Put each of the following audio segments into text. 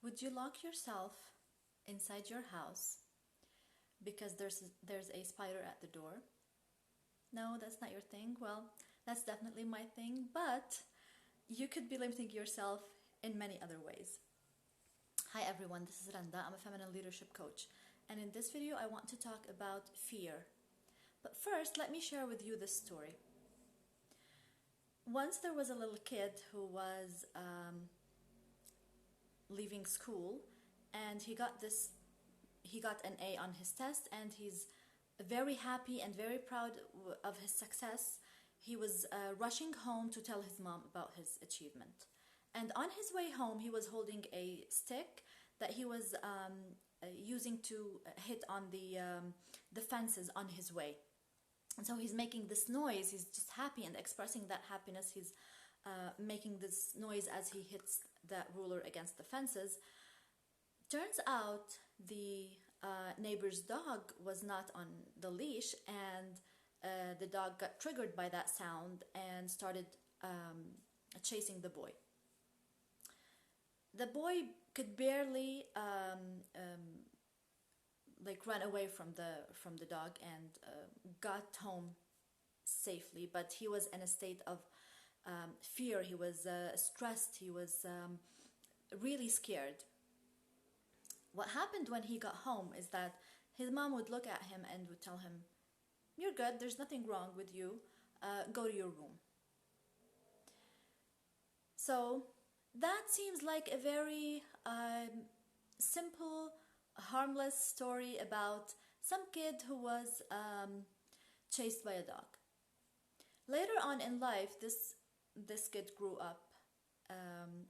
Would you lock yourself inside your house because there's a spider at the door? No, that's not your thing. Well, that's definitely my thing, but you could be limiting yourself in many other ways. Hi everyone, this is Randa. I'm a feminine leadership coach, and in this video I want to talk about fear. But first, let me share with you this story. Once there was a little kid who was leaving school, and he got an A on his test, and he's very happy and very proud of his success. He was rushing home to tell his mom about his achievement. And on his way home, he was holding a stick that he was using to hit on the fences on his way. And so he's making this noise. He's just happy and expressing that happiness. He's making this noise as he hits that ruler against the fences. Turns out the neighbor's dog was not on the leash, and the dog got triggered by that sound and started chasing the boy. The boy could barely run away from the dog and got home safely, but he was in a state of fear. He was stressed. He was really scared. What happened when he got home is that his mom would look at him and would tell him, "You're good, there's nothing wrong with you, go to your room." So that seems like a very simple, harmless story about some kid who was chased by a dog. Later on in life, this kid grew up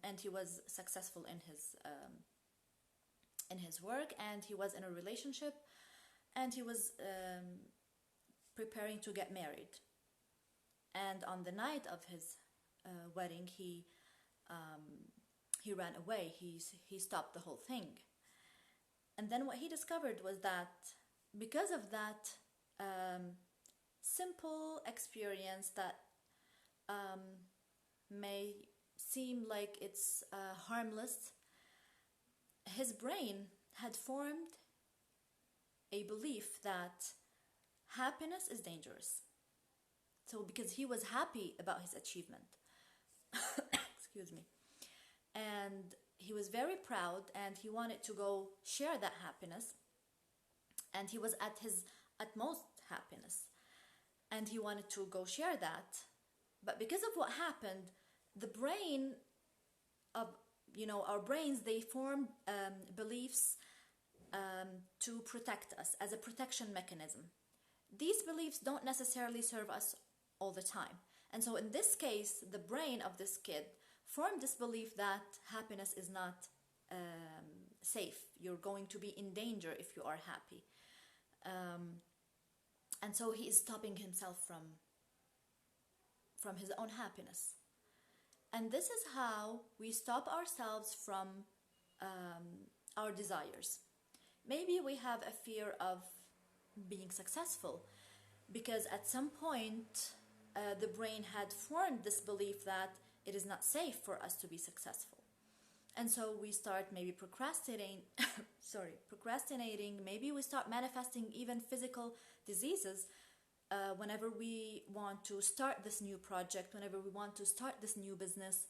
and he was successful in his work, and he was in a relationship, and he was preparing to get married. And on the night of his wedding, he ran away. He stopped the whole thing. And then what he discovered was that because of that simple experience that may seem like it's harmless, his brain had formed a belief that happiness is dangerous. So because he was happy about his achievement, excuse me, and he was very proud, and he wanted to go share that happiness, and he was at his utmost happiness, and he wanted to go share that. But because of what happened, the brain of our brains, they form beliefs to protect us as a protection mechanism. These beliefs don't necessarily serve us all the time. And so in this case, the brain of this kid formed this belief that happiness is not safe. You're going to be in danger if you are happy. And so he is stopping himself from his own happiness. And this is how we stop ourselves from our desires. Maybe we have a fear of being successful because at some point the brain had formed this belief that it is not safe for us to be successful. And so we start maybe procrastinating, maybe we start manifesting even physical diseases whenever we want to start this new project, whenever we want to start this new business,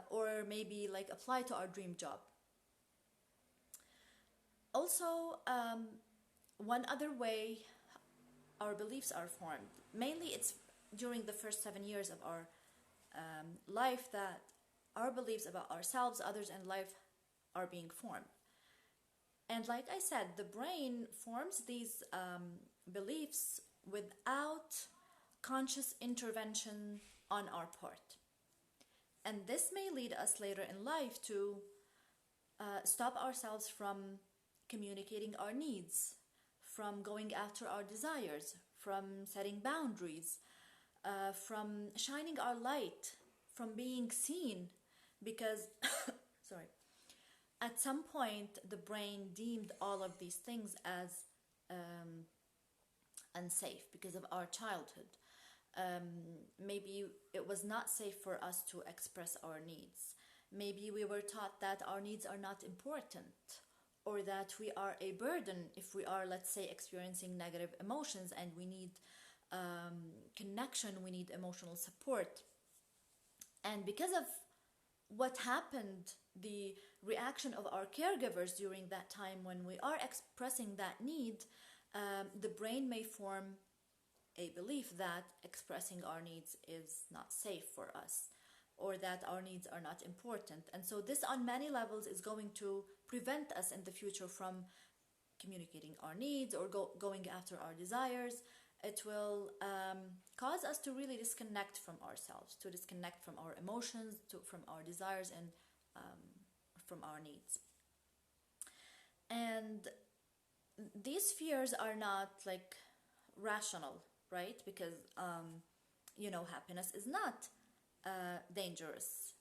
or maybe apply to our dream job. Also, one other way our beliefs are formed, mainly it's during the first 7 years of our life that our beliefs about ourselves, others, and life are being formed. And like I said, the brain forms these beliefs without conscious intervention on our part. And this may lead us later in life to stop ourselves from communicating our needs, from going after our desires, from setting boundaries, from shining our light, from being seen, because at some point the brain deemed all of these things as unsafe because of our childhood. Maybe it was not safe for us to express our needs. Maybe we were taught that our needs are not important, or that we are a burden if we are, let's say, experiencing negative emotions and we need connection, we need emotional support. And because of what happened, the reaction of our caregivers during that time when we are expressing that need, the brain may form a belief that expressing our needs is not safe for us, or that our needs are not important. And so this on many levels is going to prevent us in the future from communicating our needs or going after our desires. It will cause us to really disconnect from ourselves, to disconnect from our emotions, from our desires, and from our needs. And these fears are not like rational, right? Because happiness is not dangerous.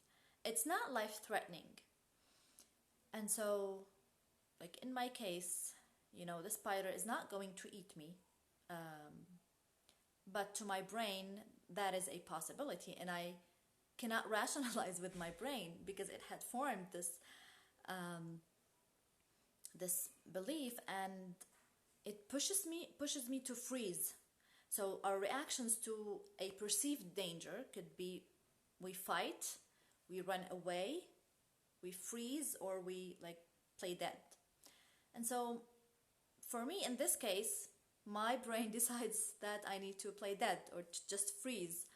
It's not life-threatening. And so, like in my case, the spider is not going to eat me. But to my brain, that is a possibility. And I cannot rationalize with my brain because it had formed this belief, and it pushes me to freeze. So our reactions to a perceived danger could be we fight, we run away, we freeze, or we play dead. And so for me in this case, my brain decides that I need to play dead or to just freeze.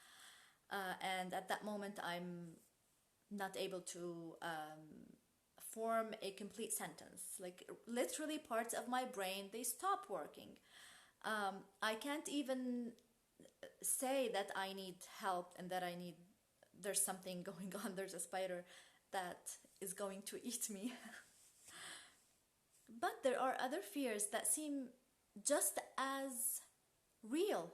And at that moment, I'm not able to form a complete sentence. Like literally parts of my brain, they stop working. I can't even say that I need help and that there's something going on, there's a spider that is going to eat me. But there are other fears that seem just as real.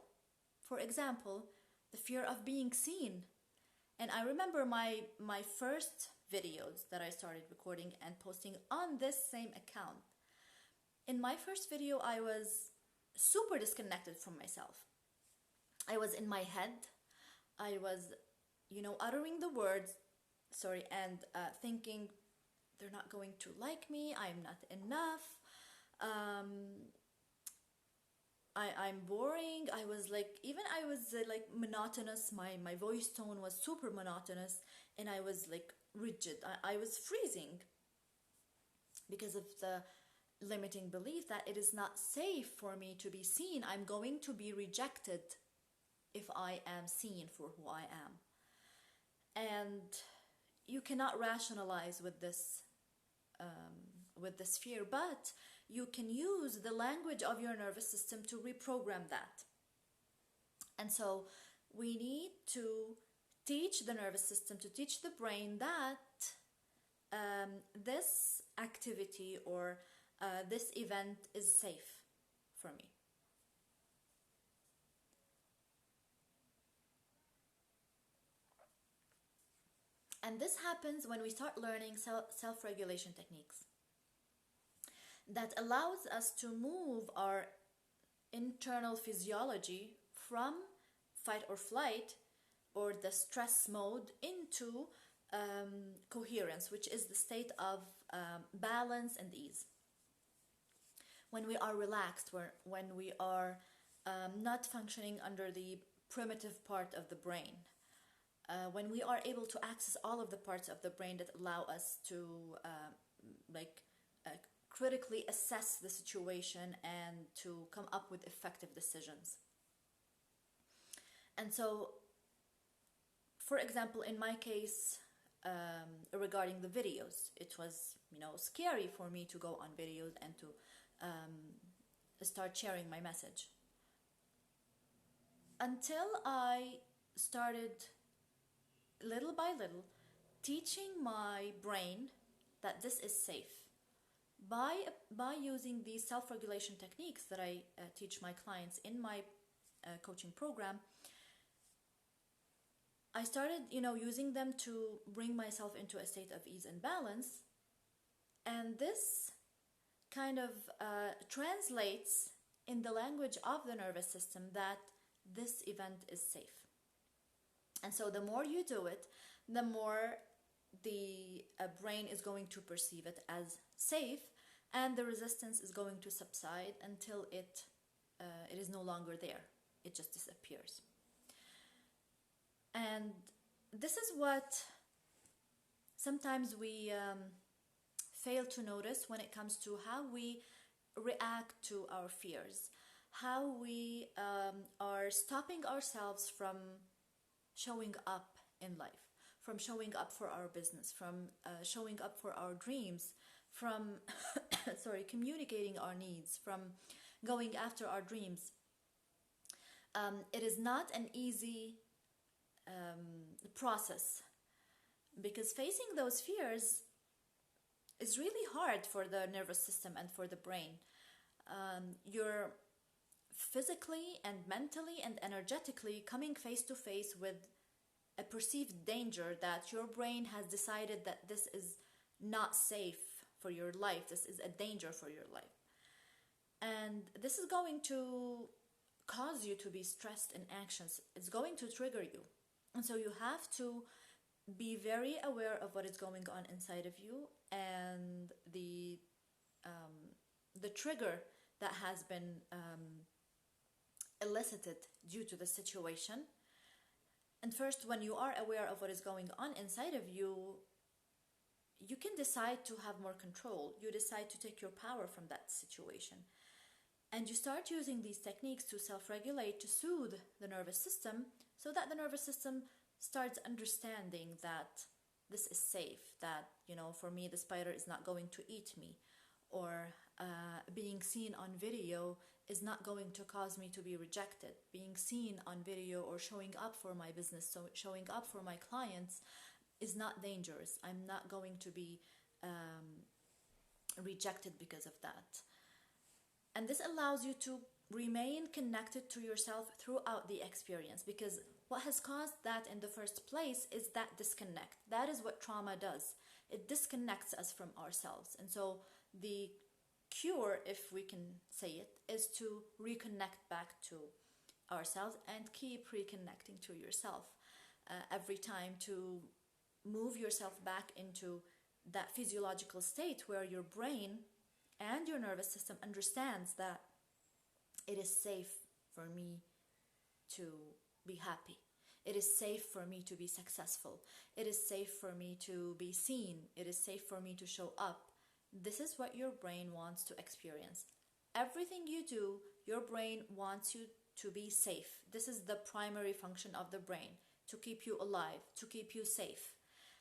For example, the fear of being seen. And I remember my first videos that I started recording and posting on this same account. In my first video, I was super disconnected from myself. I was in my head. I was, uttering the words, and thinking, they're not going to like me, I'm not enough, I'm boring. I was monotonous. My voice tone was super monotonous, and I was rigid. I was freezing because of the limiting belief that it is not safe for me to be seen. I'm going to be rejected if I am seen for who I am. And you cannot rationalize with this fear, but you can use the language of your nervous system to reprogram that. And so we need to teach the nervous system, to teach the brain that this activity or this event is safe for me. And this happens when we start learning self-regulation techniques that allows us to move our internal physiology from fight or flight or the stress mode into coherence, which is the state of balance and ease. When we are relaxed, when we are not functioning under the primitive part of the brain, when we are able to access all of the parts of the brain that allow us to critically assess the situation and to come up with effective decisions. And so, for example, in my case, regarding the videos, it was scary for me to go on videos and to start sharing my message, until I started little by little teaching my brain that this is safe by using these self-regulation techniques that I teach my clients in my coaching program. I started using them to bring myself into a state of ease and balance, and this kind of translates in the language of the nervous system that this event is safe. And so the more you do it, the more the brain is going to perceive it as safe, and the resistance is going to subside until it is no longer there. It just disappears. And this is what sometimes we fail to notice when it comes to how we react to our fears, how we are stopping ourselves from showing up in life, from showing up for our business, from showing up for our dreams, from communicating our needs, from going after our dreams. It is not an easy process, because facing those fears is really hard for the nervous system and for the brain. You're physically and mentally and energetically coming face to face with a perceived danger that your brain has decided that this is not safe for your life, this is a danger for your life. And this is going to cause you to be stressed and anxious. It's going to trigger you. And so you have to be very aware of what is going on inside of you, and the trigger that has been elicited due to the situation. And first, when you are aware of what is going on inside of you, you can decide to have more control. You decide to take your power from that situation. And you start using these techniques to self-regulate, to soothe the nervous system, so that the nervous system starts understanding that this is safe, that, for me, the spider is not going to eat me, or being seen on video is not going to cause me to be rejected. Being seen on video or showing up for my business, so showing up for my clients, is not dangerous. I'm not going to be rejected because of that. And this allows you to remain connected to yourself throughout the experience, because what has caused that in the first place is that disconnect. That is what trauma does. It disconnects us from ourselves. And so the cure, if we can say it, is to reconnect back to ourselves and keep reconnecting to yourself every time, to move yourself back into that physiological state where your brain and your nervous system understands that it is safe for me to be happy. It is safe for me to be successful. It is safe for me to be seen. It is safe for me to show up. This is what your brain wants to experience. Everything you do, your brain wants you to be safe. This is the primary function of the brain, to keep you alive, to keep you safe.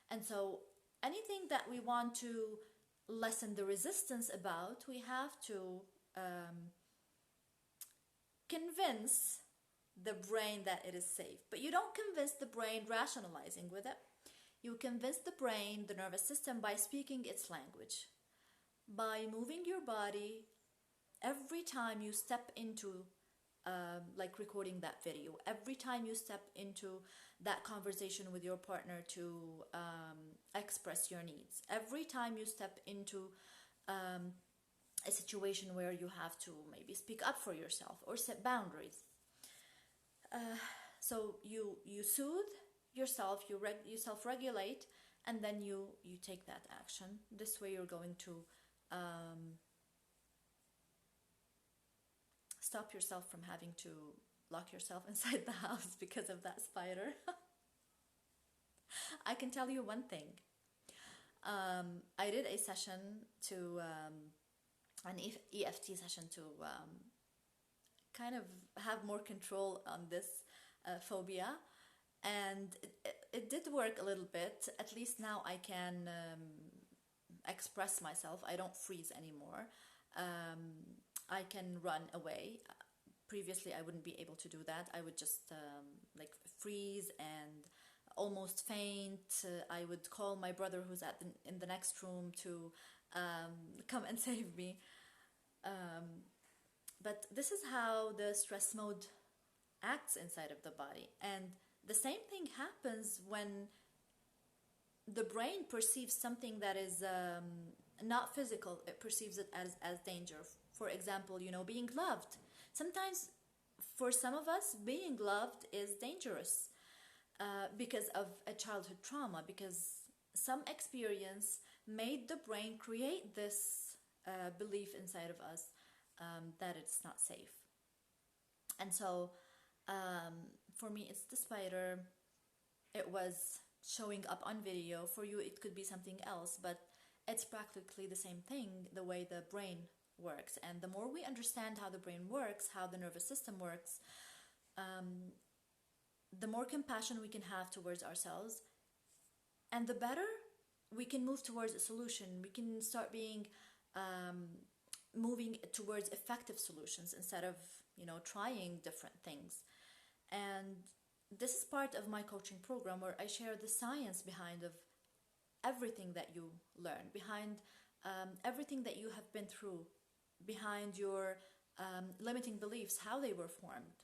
And so anything that we want to lessen the resistance about, we have to convince the brain that it is safe. But you don't convince the brain rationalizing with it. You convince the brain, the nervous system, by speaking its language, by moving your body every time you step into like recording that video, every time you step into that conversation with your partner to express your needs, every time you step into a situation where you have to maybe speak up for yourself or set boundaries. So you soothe yourself, you self-regulate, and then you take that action. This way you're going to stop yourself from having to lock yourself inside the house because of that spider. I can tell you one thing. I did a session to an EFT session to kind of have more control on this phobia, and it did work a little bit. At least now I can express myself. I don't freeze anymore. I can run away. Previously I wouldn't be able to do that. I would just like freeze and almost faint. I would call my brother who's in the next room to come and save me. But this is how the stress mode acts inside of the body. And the same thing happens when the brain perceives something that is not physical. It perceives it as danger. For example, being loved. Sometimes for some of us, being loved is dangerous because of a childhood trauma, because some experience made the brain create this belief inside of us that it's not safe. And so for me, it's the spider. It was showing up on video. For you, it could be something else, but it's practically the same thing, the way the brain works. And the more we understand how the brain works, how the nervous system works, the more compassion we can have towards ourselves, and the better we can move towards a solution. We can start being moving towards effective solutions instead of trying different things. And this is part of my coaching program, where I share the science behind of everything that you learn, behind everything that you have been through, behind your limiting beliefs, how they were formed,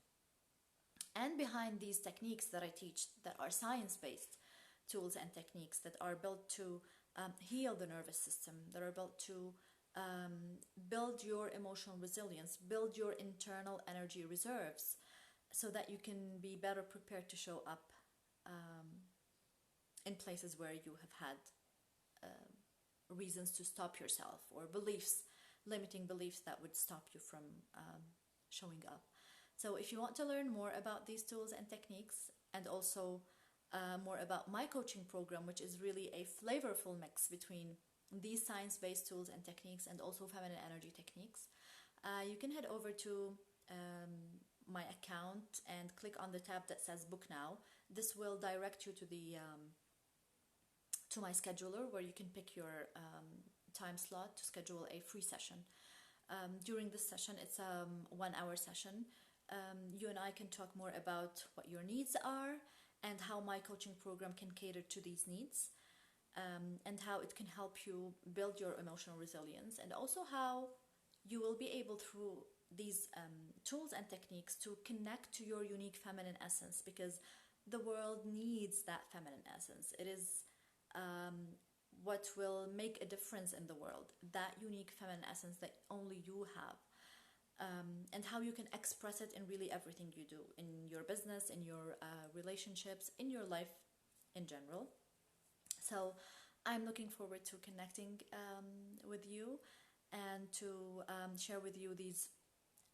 and behind these techniques that I teach that are science-based tools and techniques that are built to heal the nervous system, that are built to build your emotional resilience, build your internal energy reserves, so that you can be better prepared to show up in places where you have had reasons to stop yourself, or beliefs, limiting beliefs that would stop you from showing up. So if you want to learn more about these tools and techniques, and also more about my coaching program, which is really a flavorful mix between these science-based tools and techniques and also feminine energy techniques, you can head over to my account and click on the tab that says book now. This will direct you to the to my scheduler, where you can pick your time slot to schedule a free session. During this session, it's a 1 hour session. You and I can talk more about what your needs are, and how my coaching program can cater to these needs, and how it can help you build your emotional resilience, and also how you will be able, through these tools and techniques, to connect to your unique feminine essence, because the world needs that feminine essence. It is what will make a difference in the world, that unique feminine essence that only you have. And how you can express it in really everything you do, in your business, in your relationships, in your life in general. So I'm looking forward to connecting with you, and to share with you these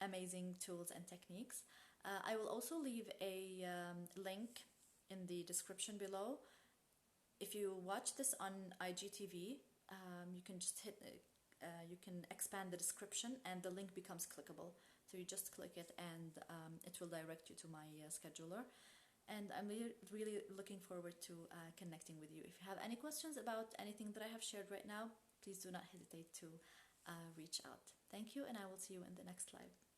amazing tools and techniques. I will also leave a link in the description below. If you watch this on IGTV, you can just you can expand the description and the link becomes clickable. So you just click it, and it will direct you to my scheduler. And I'm really looking forward to connecting with you. If you have any questions about anything that I have shared right now, please do not hesitate to reach out. Thank you, and I will see you in the next live.